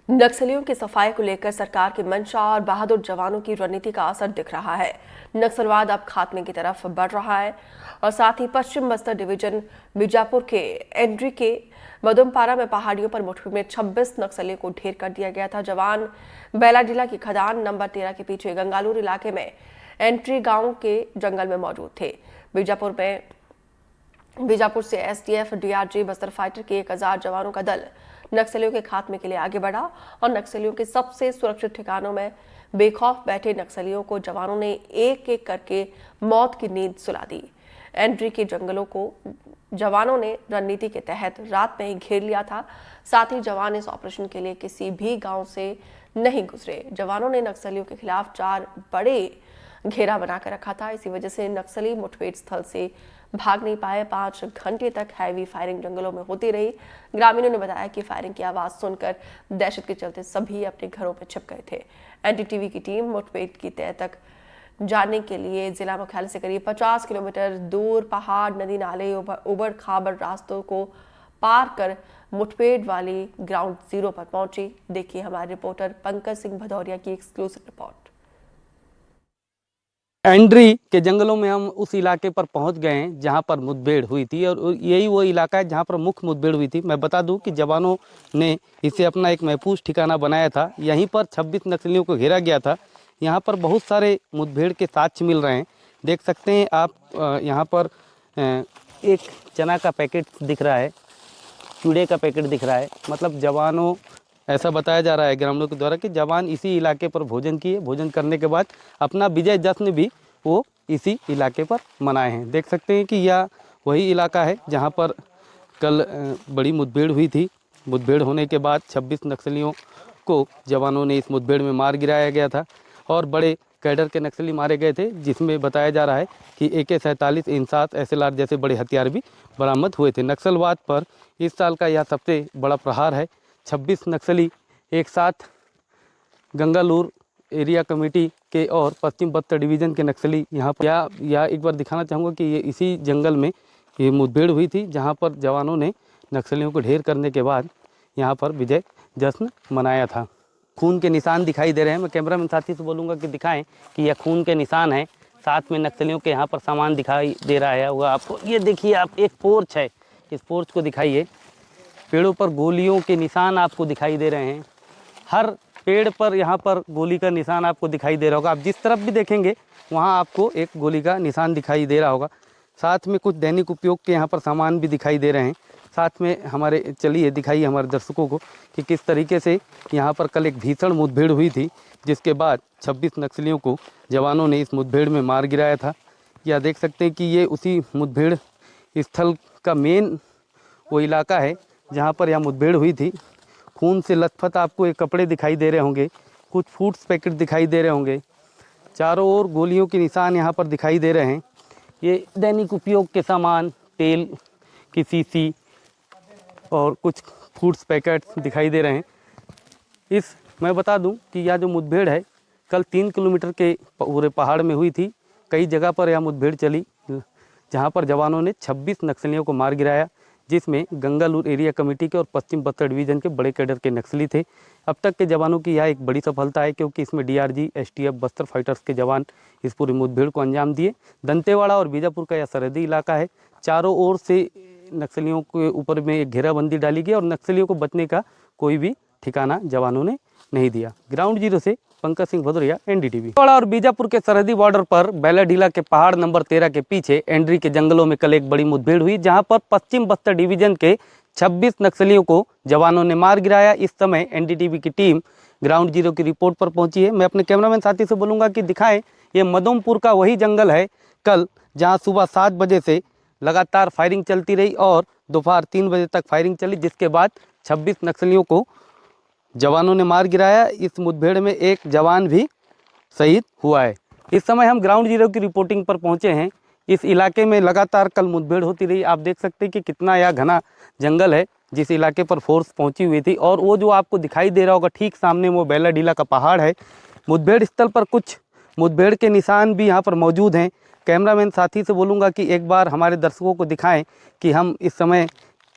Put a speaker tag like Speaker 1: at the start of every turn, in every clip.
Speaker 1: नक्सलियों की सफाई को लेकर सरकार की मंशा और बहादुर जवानों की रणनीति का असर दिख रहा है। नक्सलवाद अब खात्मे की तरफ बढ़ रहा है और साथ ही पश्चिम बस्तर डिवीजन बीजापुर के एंड्री के मदुमपारा में पहाड़ियों पर मुठभेड़ में 26 नक्सलियों को ढेर कर दिया गया था। जवान बैलाडीला की खदान नंबर 13 के पीछे गंगालूर इलाके में एंट्री गांव के जंगल में मौजूद थे। बीजापुर से एसटीएफ, डीआरजी, बस्तर फाइटर के 1000 जवानों का दल नक्सलियों के खात्मे के लिए आगे बढ़ा और नक्सलियों के सबसे सुरक्षित ठिकानों में बेखौफ बैठे नक्सलियों को जवानों ने एक एक करके मौत की नींद सुला दी। एंड्री के जंगलों को जवानों ने रणनीति के तहत रात में ही घेर लिया था। साथ ही जवान इस ऑपरेशन के लिए किसी भी गांव से नहीं गुजरे। जवानों ने नक्सलियों के खिलाफ 4 बड़े घेरा बनाकर रखा था। इसी वजह से नक्सली मुठभेड़ स्थल से भाग नहीं पाए। 5 घंटे तक हैवी फायरिंग जंगलों में होती रही। ग्रामीणों ने बताया कि फायरिंग की आवाज सुनकर दहशत के चलते सभी अपने घरों में छिप गए थे। एनडीटीवी की टीम मुठभेड़ की तह तक जाने के लिए जिला मुख्यालय से करीब 50 किलोमीटर दूर पहाड़, नदी, नाले, उबड़ खाबड़ रास्तों को पार कर मुठभेड़ वाली ग्राउंड जीरो पर पहुंची। देखिए हमारे रिपोर्टर पंकज सिंह भदौरिया की एक्सक्लूसिव रिपोर्ट।
Speaker 2: एंड्री के जंगलों में हम उस इलाके पर पहुंच गए हैं जहां पर मुठभेड़ हुई थी और यही वो इलाका है जहां पर मुख्य मुठभेड़ हुई थी। मैं बता दूं कि जवानों ने इसे अपना एक महफूज ठिकाना बनाया था। यहीं पर 26 नक्सलियों को घेरा गया था। यहां पर बहुत सारे मुठभेड़ के साक्ष्य मिल रहे हैं। देख सकते हैं आप यहाँ पर एक चना का पैकेट दिख रहा है, चूड़े का पैकेट दिख रहा है। मतलब जवानों, ऐसा बताया जा रहा है ग्रामीणों के द्वारा कि जवान इसी इलाके पर भोजन किए। भोजन करने के बाद अपना विजय जश्न भी वो इसी इलाके पर मनाए हैं। देख सकते हैं कि यह वही इलाका है जहां पर कल बड़ी मुठभेड़ हुई थी। मुठभेड़ होने के बाद 26 नक्सलियों को जवानों ने इस मुठभेड़ में मार गिराया गया था और बड़े कैडर के नक्सली मारे गए थे, जिसमें बताया जा रहा है कि AK-47, INSAS, SLR जैसे बड़े हथियार भी बरामद हुए थे। नक्सलवाद पर इस साल का यह सबसे बड़ा प्रहार है। 26 नक्सली एक साथ गंगालूर एरिया कमेटी के और पश्चिम बस्तर डिवीज़न के नक्सली यहाँ पर या एक बार दिखाना चाहूँगा कि ये इसी जंगल में ये मुठभेड़ हुई थी जहाँ पर जवानों ने नक्सलियों को ढेर करने के बाद यहाँ पर विजय जश्न मनाया था। खून के निशान दिखाई दे रहे हैं। मैं कैमरामैन साथी से बोलूँगा कि दिखाएं कि यह खून के निशान हैं। साथ में नक्सलियों के यहाँ पर सामान दिखाई दे रहा है होगा आपको। ये देखिए आप, एक पोर्च है, इस पोर्च को दिखाइए। पेड़ों पर गोलियों के निशान आपको दिखाई दे रहे हैं। हर पेड़ पर यहाँ पर गोली का निशान आपको दिखाई दे रहा होगा। आप जिस तरफ भी देखेंगे वहाँ आपको एक गोली का निशान दिखाई दे रहा होगा। साथ में कुछ दैनिक उपयोग के यहाँ पर सामान भी दिखाई दे रहे हैं। साथ में हमारे, चलिए दिखाइए हमारे दर्शकों को कि किस तरीके से यहाँ पर कल एक भीषण मुठभेड़ हुई थी, जिसके बाद 26 नक्सलियों को जवानों ने इस मुठभेड़ में मार गिराया था। या देख सकते हैं कि ये उसी मुठभेड़ स्थल का मेन वो इलाका है जहाँ पर यह मुठभेड़ हुई थी। खून से लथपथ आपको एक कपड़े दिखाई दे रहे होंगे, कुछ फूड्स पैकेट दिखाई दे रहे होंगे। चारों ओर गोलियों के निशान यहाँ पर दिखाई दे रहे हैं। ये दैनिक उपयोग के सामान, तेल की शीशी और कुछ फूड्स पैकेट्स दिखाई दे रहे हैं। मैं बता दूं कि यह जो मुठभेड़ है कल 3 किलोमीटर के पूरे पहाड़ में हुई थी। कई जगह पर यह मुठभेड़ चली जहां पर जवानों ने 26 नक्सलियों को मार गिराया, जिसमें गंगालूर एरिया कमेटी के और पश्चिम बस्तर डिवीज़न के बड़े कैडर के नक्सली थे। अब तक के जवानों की यह एक बड़ी सफलता है, क्योंकि इसमें डीआरजी, एसटीएफ, बस्तर फाइटर्स के जवान इस पूरी मुठभेड़ को अंजाम दिए। दंतेवाड़ा और बीजापुर का यह सरहदी इलाका है। चारों ओर से नक्सलियों के ऊपर में एक घेराबंदी डाली गई और नक्सलियों को बचने का कोई भी ठिकाना जवानों ने नहीं दिया। ग्राउंड जीरो से पंकज सिंह भदौरिया, एनडीटीवी। और बीजापुर के सरहदी बॉर्डर पर बैलाडीला के पहाड़ नंबर 13 के पीछे एंड्री के जंगलों में कल एक बड़ी मुठभेड़ हुई, जहां पर पश्चिम बस्तर डिवीजन के 26 नक्सलियों को जवानों ने मार गिराया। इस समय एनडीटीवी की टीम ग्राउंड जीरो की रिपोर्ट पर पहुंची है। मैं अपने कैमरामैन साथी से बोलूँगा कि दिखाएं, ये मदोमपुर का वही जंगल है कल जहाँ सुबह 7 बजे से लगातार फायरिंग चलती रही और दोपहर 3 बजे तक फायरिंग चली, जिसके बाद 26 नक्सलियों को जवानों ने मार गिराया। इस मुठभेड़ में एक जवान भी शहीद हुआ है। इस समय हम ग्राउंड जीरो की रिपोर्टिंग पर पहुंचे हैं। इस इलाके में लगातार कल मुठभेड़ होती रही। आप देख सकते हैं कि कितना यह घना जंगल है जिस इलाके पर फोर्स पहुंची हुई थी। और वो जो आपको दिखाई दे रहा होगा ठीक सामने, वो बैलाडीला का पहाड़ है। मुठभेड़ स्थल पर कुछ मुठभेड़ के निशान भी यहाँ पर मौजूद हैं। कैमरामैन साथी से बोलूँगा कि एक बार हमारे दर्शकों को दिखाएं कि हम इस समय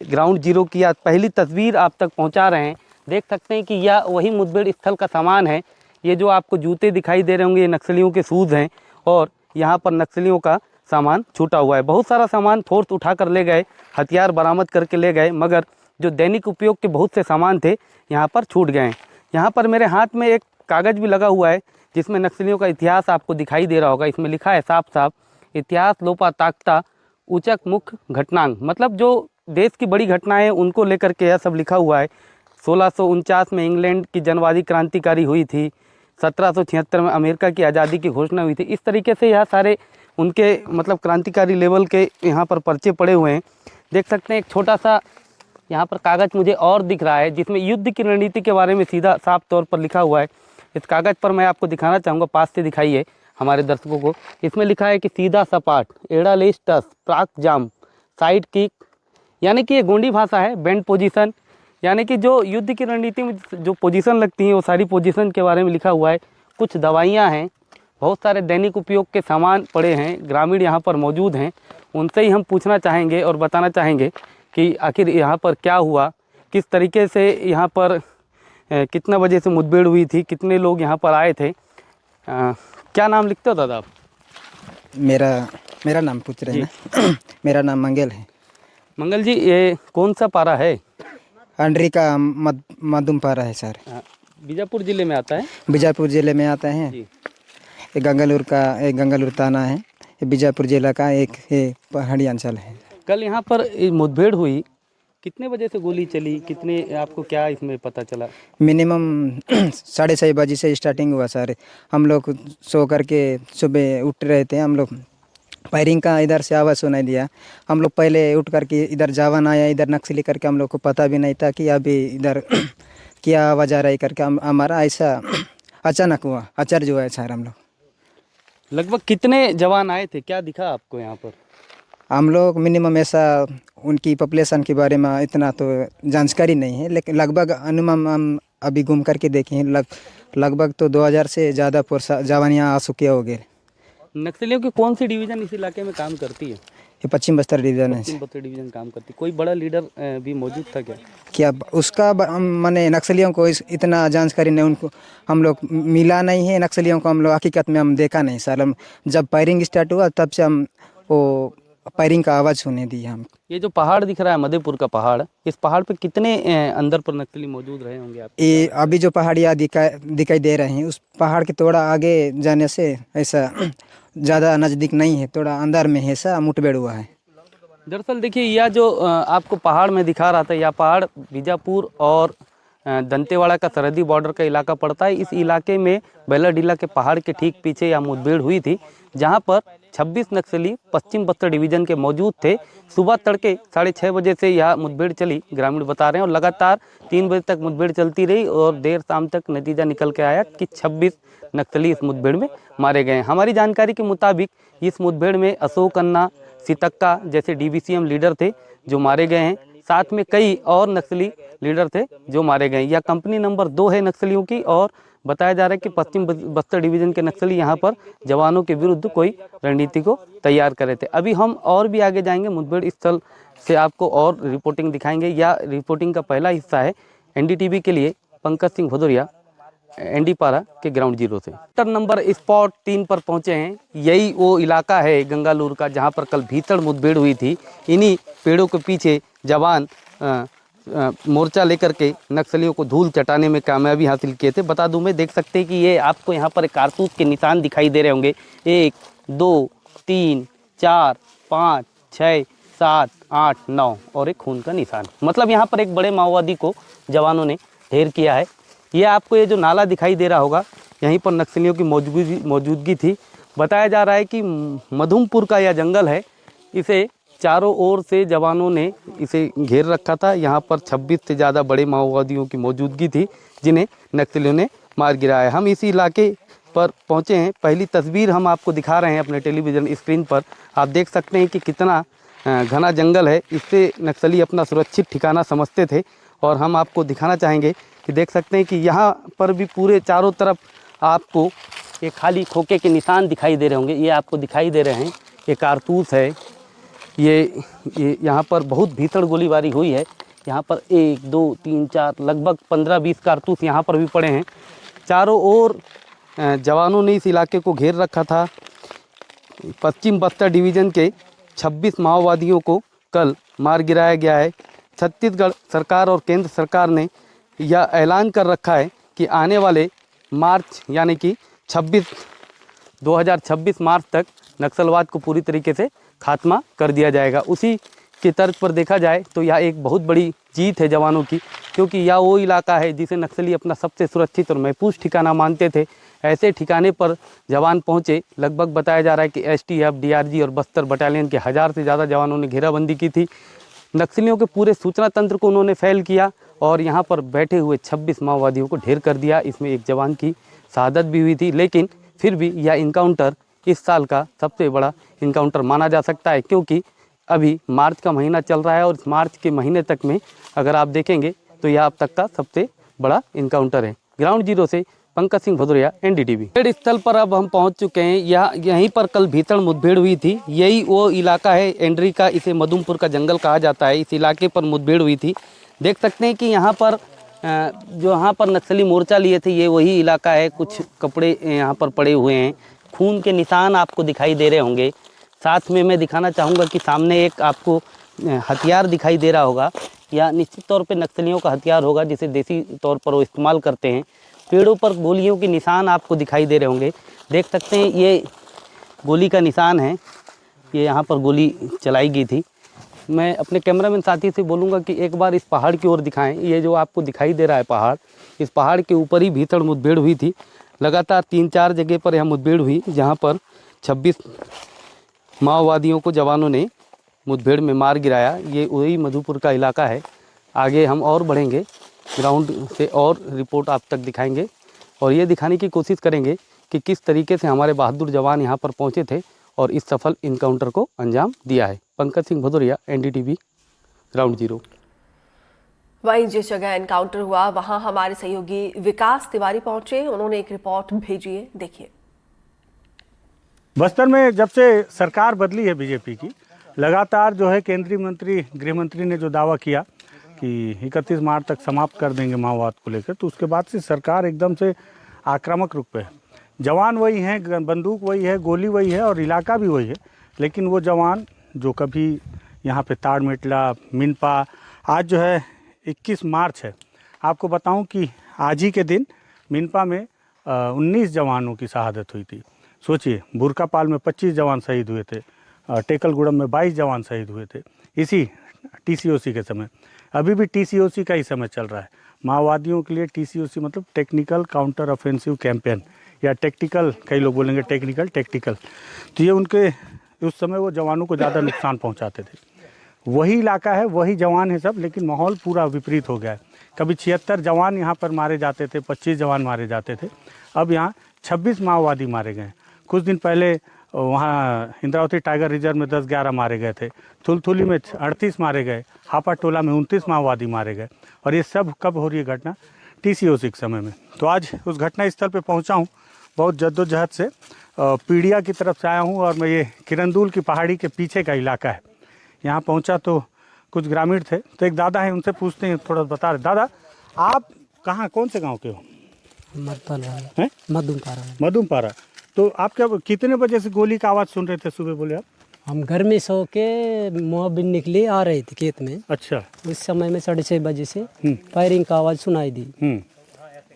Speaker 2: ग्राउंड जीरो की आज पहली तस्वीर आप तक पहुँचा रहे हैं, देख सकते हैं कि यह वही मुठभेड़ स्थल का सामान है। ये जो आपको जूते दिखाई दे रहे होंगे ये नक्सलियों के शूज़ हैं और यहाँ पर नक्सलियों का सामान छूटा हुआ है। बहुत सारा सामान फोर्स उठा कर ले गए, हथियार बरामद करके ले गए, मगर जो दैनिक उपयोग के बहुत से सामान थे यहाँ पर छूट गए हैं। यहाँ पर मेरे हाथ में एक कागज़ भी लगा हुआ है जिसमें नक्सलियों का इतिहास आपको दिखाई दे रहा होगा। इसमें लिखा है साफ साफ, इतिहास लोपा ताकता उचक मुख्य घटनांग, मतलब जो देश की बड़ी घटनाएं उनको लेकर के यह सब लिखा हुआ है। 1649 में इंग्लैंड की जनवादी क्रांतिकारी हुई थी, 1776 में अमेरिका की आज़ादी की घोषणा हुई थी। इस तरीके से यह सारे उनके मतलब क्रांतिकारी लेवल के यहाँ पर पर्चे पड़े हुए हैं। देख सकते हैं एक छोटा सा यहाँ पर कागज़ मुझे और दिख रहा है जिसमें युद्ध की रणनीति के बारे में सीधा साफ तौर पर लिखा हुआ है। इस कागज़ पर मैं आपको दिखाना चाहूँगा, पास से दिखाइए हमारे दर्शकों को। इसमें लिखा है कि सीधा सपाट, एड़ा लेस टस, प्राक जाम, साइड किक, यानी कि ये गोंडी भाषा है। बेंड पोजीशन, यानी कि जो युद्ध की रणनीति में जो पोजीशन लगती हैं वो सारी पोजीशन के बारे में लिखा हुआ है। कुछ दवाइयाँ हैं, बहुत सारे दैनिक उपयोग के सामान पड़े हैं, ग्रामीण यहाँ पर मौजूद हैं। उनसे ही हम पूछना चाहेंगे और बताना चाहेंगे कि आखिर यहाँ पर क्या हुआ, किस तरीके से यहाँ पर कितना बजे से मुठभेड़ हुई थी, कितने लोग यहाँ पर आए थे। क्या नाम लिखते हो दादा आप?
Speaker 3: मेरा नाम पूछ रहे हैं ना? मेरा नाम मंगल है।
Speaker 2: मंगल जी, ये कौन सा पारा है?
Speaker 3: अंडरी का मधुम पारा है सर।
Speaker 2: बीजापुर ज़िले में आता है।
Speaker 3: बीजापुर ज़िले में आता है।
Speaker 2: जी।
Speaker 3: ये गंगालूर थाना है। ये बीजापुर जिला का एक पहाड़ी अंचल है।
Speaker 2: कल यहाँ पर मुठभेड़ हुई, कितने बजे से गोली चली, कितने आपको क्या इसमें पता चला?
Speaker 3: मिनिमम 6:30 बजे से स्टार्टिंग हुआ सर। हम लोग सो करके सुबह उठ रहे थे, हम लोग फायरिंग का इधर से आवाज़ सुनाई दिया। हम लोग पहले उठ करके इधर जवान आया, इधर नक्सली करके हम लोग को पता भी नहीं था कि अभी इधर क्या आवाज़ आ रहा है करके। हमारा ऐसा अचानक हुआ, आश्चर्य हुआ है सर। हम लोग
Speaker 2: लगभग कितने जवान आए थे, क्या दिखा आपको यहाँ पर?
Speaker 3: हम लोग मिनिमम ऐसा उनकी पॉपुलेशन के बारे में इतना तो जानकारी नहीं है, लेकिन लगभग अनुमान हम अभी घूम करके देखे हैं, लगभग तो 2000 से ज़्यादा जवान यहाँ आ चुके हो गए।
Speaker 2: नक्सलियों की कौन सी डिवीज़न इस इलाके में काम करती है?
Speaker 3: ये पश्चिम बस्तर डिवीज़न है।
Speaker 2: पश्चिम बस्तर डिवीज़न काम करती। कोई बड़ा लीडर भी मौजूद था क्या?
Speaker 3: क्या उसका मैंने नक्सलियों को इतना जानकारी नहीं, उनको हम लोग मिला नहीं है। नक्सलियों को हम लोग हकीकत में हम देखा नहीं सर। हम जब फायरिंग स्टार्ट हुआ तब से हम वो फायरिंग का आवाज़ सुने दी हम।
Speaker 2: ये जो पहाड़ दिख रहा है मधेपुर का पहाड़, इस पहाड़ पे कितने अंदर पर नक्सली मौजूद रहे होंगे आप?
Speaker 3: ये अभी जो पहाड़ियाँ दिखाई दे रहे हैं, उस पहाड़ के थोड़ा आगे जाने से ऐसा ज़्यादा नज़दीक नहीं है, थोड़ा अंदर में है, ऐसा मुठभेड़ हुआ है।
Speaker 2: दरअसल देखिए, यह जो आपको पहाड़ में दिखा रहा था, यह पहाड़ बीजापुर और दंतेवाड़ा का सरहदी बॉर्डर का इलाका पड़ता है। इस इलाके में बेलाडीला के पहाड़ के ठीक पीछे यह मुठभेड़ हुई थी, जहां पर 26 नक्सली पश्चिम बस्तर डिवीज़न के मौजूद थे। सुबह तड़के 6:30 बजे से यह मुठभेड़ चली, ग्रामीण बता रहे हैं, और लगातार 3 बजे तक मुठभेड़ चलती रही और देर शाम तक नतीजा निकल के आया कि 26 नक्सली इस मुठभेड़ में मारे गए। हमारी जानकारी के मुताबिक इस मुठभेड़ में अशोक अन्ना, सीतक्का जैसे DVCM लीडर थे जो मारे गए हैं। साथ में कई और नक्सली लीडर थे जो मारे गए। यह कंपनी नंबर 2 है नक्सलियों की, और बताया जा रहा है कि पश्चिम बस्तर डिवीज़न के नक्सली यहाँ पर जवानों के विरुद्ध कोई रणनीति को तैयार कर रहे थे। अभी हम और भी आगे जाएंगे, मुठभेड़ स्थल से आपको और रिपोर्टिंग दिखाएंगे। यह रिपोर्टिंग का पहला हिस्सा है। NDTV के लिए पंकज सिंह भदौरिया, एंडीपारा के ग्राउंड जीरो से। सेक्टर नंबर स्पॉट 3 पर पहुंचे हैं। यही वो इलाका है गंगालूर का जहां पर कल भीषण मुठभेड़ हुई थी। इन्हीं पेड़ों के पीछे जवान मोर्चा लेकर के नक्सलियों को धूल चटाने में कामयाबी हासिल किए थे। बता दूं मैं, देख सकते हैं कि ये आपको यहाँ पर कारतूस के निशान दिखाई दे रहे होंगे। 1 2 3 4 5 6 7 8 9 और एक खून का निशान। मतलब यहाँ पर एक बड़े माओवादी को जवानों ने ढेर किया है। ये आपको ये जो नाला दिखाई दे रहा होगा, यहीं पर नक्सलियों की मौजूदगी थी। बताया जा रहा है कि मधुमपुर का यह जंगल है, इसे चारों ओर से जवानों ने इसे घेर रखा था। यहाँ पर 26 से ज़्यादा बड़े माओवादियों की मौजूदगी थी जिन्हें नक्सलियों ने मार गिराया। हम इसी इलाके पर पहुँचे हैं। पहली तस्वीर हम आपको दिखा रहे हैं अपने टेलीविज़न स्क्रीन पर। आप देख सकते हैं कि कितना घना जंगल है। इससे नक्सली अपना सुरक्षित ठिकाना समझते थे। और हम आपको दिखाना चाहेंगे कि देख सकते हैं कि यहाँ पर भी पूरे चारों तरफ आपको ये खाली खोखे के निशान दिखाई दे रहे होंगे। ये आपको दिखाई दे रहे हैं, ये कारतूस है। ये यहाँ पर बहुत भीषण गोलीबारी हुई है। यहाँ पर 1 2 3 4 लगभग 15-20 कारतूस यहाँ पर भी पड़े हैं। चारों ओर जवानों ने इस इलाके को घेर रखा था। पश्चिम बस्तर डिवीज़न के 26 माओवादियों को कल मार गिराया गया है। छत्तीसगढ़ सरकार और केंद्र सरकार ने यह ऐलान कर रखा है कि आने वाले मार्च यानी कि 2026 मार्च तक नक्सलवाद को पूरी तरीके से खात्मा कर दिया जाएगा। उसी की तर्ज पर देखा जाए तो यह एक बहुत बड़ी जीत है जवानों की, क्योंकि यह वो इलाका है जिसे नक्सली अपना सबसे सुरक्षित और महफूज ठिकाना मानते थे। ऐसे ठिकाने पर जवान पहुंचे। लगभग बताया जा रहा है कि एसटीएफ, डीआरजी और बस्तर बटालियन के 1000 से ज़्यादा जवानों ने घेराबंदी की थी। नक्सलियों के पूरे सूचना तंत्र को उन्होंने फैल किया और यहाँ पर बैठे हुए 26 माओवादियों को ढेर कर दिया। इसमें एक जवान की शहादत भी हुई थी, लेकिन फिर भी यह इनकाउंटर इस साल का सबसे बड़ा इनकाउंटर माना जा सकता है, क्योंकि अभी मार्च का महीना चल रहा है और इस मार्च के महीने तक में अगर आप देखेंगे तो यह अब तक का सबसे बड़ा इनकाउंटर है। ग्राउंड जीरो से पंकज सिंह भदौरिया, एनडीटीवी। मुठभेड़ स्थल पर अब हम पहुंच चुके हैं। यहीं पर कल भीषण मुठभेड़ हुई थी। यही वो इलाका है एंड्री का, इसे मधुमपुर का जंगल कहा जाता है। इस इलाके पर मुठभेड़ हुई थी। देख सकते हैं कि यहाँ पर जो यहाँ पर नक्सली मोर्चा लिए थे ये वही इलाका है। कुछ कपड़े यहाँ पर पड़े हुए हैं, खून के निशान आपको दिखाई दे रहे होंगे। साथ में मैं दिखाना चाहूँगा कि सामने एक आपको हथियार दिखाई दे रहा होगा, या निश्चित तौर पे नक्सलियों का हथियार होगा जिसे देसी तौर पर वो इस्तेमाल करते हैं। पेड़ों पर गोलियों के निशान आपको दिखाई दे रहे होंगे। देख सकते हैं ये गोली का निशान है, ये यहाँ पर गोली चलाई गई थी। मैं अपने कैमरामैन साथी से बोलूँगा कि एक बार इस पहाड़ की ओर दिखाएं। ये जो आपको दिखाई दे रहा है पहाड़, इस पहाड़ के ऊपर ही भीषण मुठभेड़ हुई थी। लगातार 3-4 जगह पर यह मुठभेड़ हुई, जहाँ पर 26 माओवादियों को जवानों ने मुठभेड़ में मार गिराया। ये वही मधुपुर का इलाका है। आगे हम और बढ़ेंगे, ग्राउंड से और रिपोर्ट आप तक दिखाएंगे और ये दिखाने की कोशिश करेंगे कि किस तरीके से हमारे बहादुर जवान यहाँ पर पहुँचे थे और इस सफल इनकाउंटर को अंजाम दिया है। Pankaj Singh Bhadauria, NDTV, ground zero.
Speaker 1: वहीं जिस जगह एनकाउंटर हुआ वहां हमारे सहयोगी विकास तिवारी पहुंचे। उन्होंने एक रिपोर्ट भेजी है, देखिए।
Speaker 4: बस्तर में जब से सरकार बदली है बीजेपी की, लगातार जो है केंद्रीय मंत्री, गृह मंत्री ने जो दावा किया कि 31 मार्च तक समाप्त कर देंगे माओवाद को लेकर, तो उसके बाद से सरकार एकदम से आक्रामक रुख पे है। जवान वही हैं, बंदूक वही है, गोली वही है और इलाका भी वही है, लेकिन वो जवान जो कभी यहाँ पे ताड़मेटला, मिनपा, आज जो है 21 मार्च है। आपको बताऊं कि आज ही के दिन मिनपा में 19 जवानों की शहादत हुई थी। सोचिए, बुरकापाल में 25 जवान शहीद हुए थे, टेकलगुड़म में 22 जवान शहीद हुए थे इसी टीसीओसी के समय। अभी भी टीसीओसी का ही समय चल रहा है। माओवादियों के लिए टीसीओसी मतलब टेक्निकल काउंटर ऑफेंसिव कैंपेन, या टेक्टिकल, कई लोग बोलेंगे टेक्निकल टेक्टिकल। तो ये उनके उस समय वो जवानों को ज़्यादा नुकसान पहुंचाते थे। वही इलाका है, वही जवान है सब, लेकिन माहौल पूरा विपरीत हो गया है। कभी 76 जवान यहाँ पर मारे जाते थे, 25 जवान मारे जाते थे, अब यहाँ 26 माओवादी मारे गए। कुछ दिन पहले वहाँ इंद्रावती टाइगर रिजर्व में 10-11 मारे गए थे, थुलथुली में 38 मारे गए, हापा टोला में 29 माओवादी मारे गए। और ये सब कब हो रही है घटना? टीसीओसी के समय में। तो आज उस घटना स्थल पे पहुँचा हूँ, बहुत जद्दोजहद से पीड़िया की तरफ से आया हूँ और मैं, ये किरंदुल की पहाड़ी के पीछे का इलाका है। यहाँ पहुँचा तो कुछ ग्रामीण थे, तो एक दादा है, उनसे पूछते हैं, थोड़ा बता रहे। दादा, आप कहाँ, कौन से गाँव के हो? मधुमपारा। तो आप क्या, कितने बजे से गोली का आवाज़ सुन रहे थे सुबह, बोले आप?
Speaker 5: हम घर में सो के मोहबिन निकले आ रहे थे खेत में।
Speaker 4: अच्छा।
Speaker 5: उस समय में 6:30 बजे से फायरिंग का आवाज़ सुनाई दी।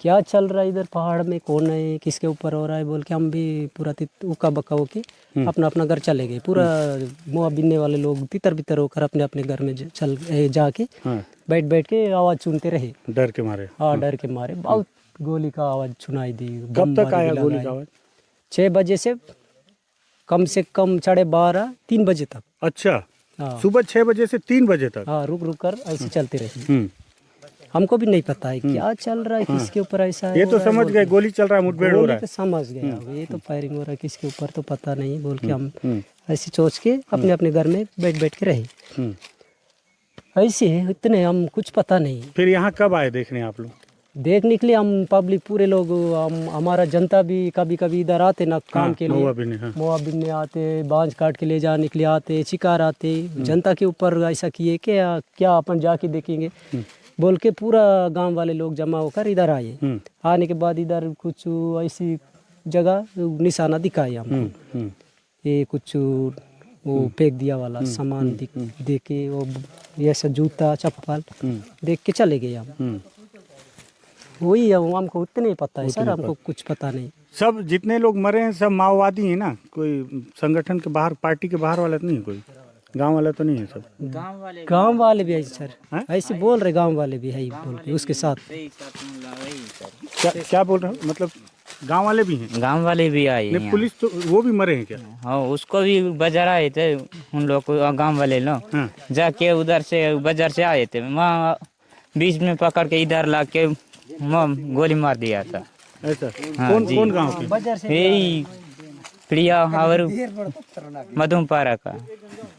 Speaker 5: क्या चल रहा है इधर पहाड़ में, कौन है, किसके ऊपर हो रहा है बोल के हम भी पूरा उका बक्का होके अपना अपना घर चले गए। पूरा मुआ बिनने वाले लोग तितर बितर होकर अपने अपने घर में जाके बैठ के आवाज़ सुनते रहे,
Speaker 4: डर के मारे।
Speaker 5: हाँ, डर के मारे। बहुत गोली का आवाज़ सुनाई दी।
Speaker 4: कब तक आया गोली का आवाज़?
Speaker 5: 6 बजे से कम 12:30 3 बजे तक।
Speaker 4: अच्छा।
Speaker 5: हाँ।
Speaker 4: सुबह 6 बजे से 3 बजे तक?
Speaker 5: हाँ, रुक कर ऐसे चलते रहे। हमको भी नहीं पता है क्या चल रहा है, किसके ऊपर ऐसा है।
Speaker 4: ये तो समझ गए गोली चल रहा है, मुठभेड़ हो रहा है,
Speaker 5: समझ गया। ये तो फायरिंग हो रहा है, किसके ऊपर तो पता नहीं बोल के हम ऐसे सोच के अपने अपने घर में बैठ के रहे। ऐसे इतने हम कुछ पता नहीं।
Speaker 4: फिर यहाँ कब आए देखने आप लोग?
Speaker 5: देखने के लिए हम पब्लिक पूरे लोग हमारा जनता भी कभी कभी इधर आते ना काम के लिए, महुआ बिनने आते, बांझ काट के ले जाने के लिए आते, शिकार आते। जनता के ऊपर ऐसा किए कि क्या अपन जाके देखेंगे बोल के पूरा गांव वाले लोग जमा होकर इधर आए। आने के बाद इधर कुछ ऐसी जगह निशाना दिखाए हमको, ये कुछ वो फेंक दिया वाला सामान देख के, वो ऐसा जूता चप्पल देख के चले गए हम। वही है, हमको उतने ही पता है सर, हमको कुछ पता नहीं।
Speaker 4: सब जितने लोग मरे हैं सब माओवादी हैं ना? कोई संगठन के बाहर, पार्टी के बाहर वाला तो नहीं? कोई गांव वाला तो नहीं है? सब
Speaker 5: गांव वाले भी है सर, ऐसे बोल रहे, गांव वाले भी है बोल के उसके साथ।
Speaker 4: क्या बोल रहे हो? मतलब गांव वाले भी हैं?
Speaker 6: गांव वाले भी आए
Speaker 4: नहीं, पुलिस तो वो भी मरे हैं क्या?
Speaker 6: हाँ, उसको भी बाजार आए थे उन लोग को, गांव वाले लोग जाके उधर से बाजार से आए थे, वहाँ बीच में पकड़ के इधर ला के गोली मार दिया था।
Speaker 4: ऐसा?
Speaker 6: हाँ,
Speaker 4: कौन गांव के?
Speaker 6: यही प्रिया और मधुमपारा का।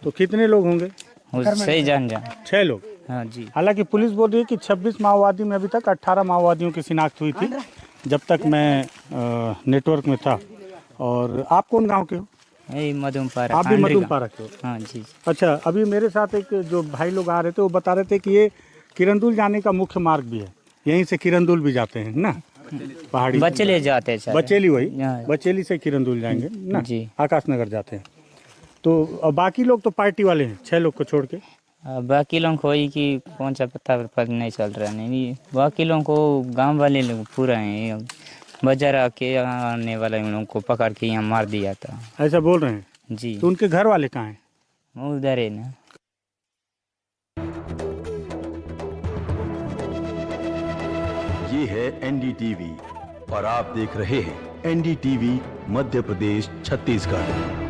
Speaker 4: तो कितने लोग होंगे?
Speaker 6: उससे ही जान
Speaker 4: 6 लोग।
Speaker 6: हाँ जी।
Speaker 4: हालांकि पुलिस बोल रही है कि 26 माओवादी में अभी तक 18 माओवादियों की शिनाख्त हुई थी जब तक मैं नेटवर्क में था। और आप कौन गांव के हो?
Speaker 6: यही मधुमपारा।
Speaker 4: आप भी मधुमपारा के हो?
Speaker 6: हाँ जी।
Speaker 4: अच्छा, अभी मेरे साथ एक जो भाई लोग आ रहे थे वो बता रहे थे कि ये किरंदुल जाने का मुख्य मार्ग भी है, यहीं से किरंदुल भी जाते हैं ना? पहाड़ी
Speaker 6: बचेली जाते हैं।
Speaker 4: बचेली, वही बचेली से किरंदुल जाएंगे ना
Speaker 6: जी।
Speaker 4: आकाशनगर जाते हैं। तो बाकी लोग तो पार्टी वाले हैं, 6 लोग को छोड़ के।
Speaker 6: बाकी लोगों को वही कि कौन सा पता नहीं चल रहा नहीं। बाकी लोगों को गांव वाले लोग पूरा हैं, बाजार आके आने वाले उन लोगों को पकड़ के यहाँ मार दिया था।
Speaker 4: ऐसा बोल रहे हैं
Speaker 6: जी।
Speaker 4: तो उनके घर वाले कहाँ हैं?
Speaker 6: वो उधर है ना।
Speaker 7: ये है NDTV और आप देख रहे हैं NDTV मध्य प्रदेश छत्तीसगढ़।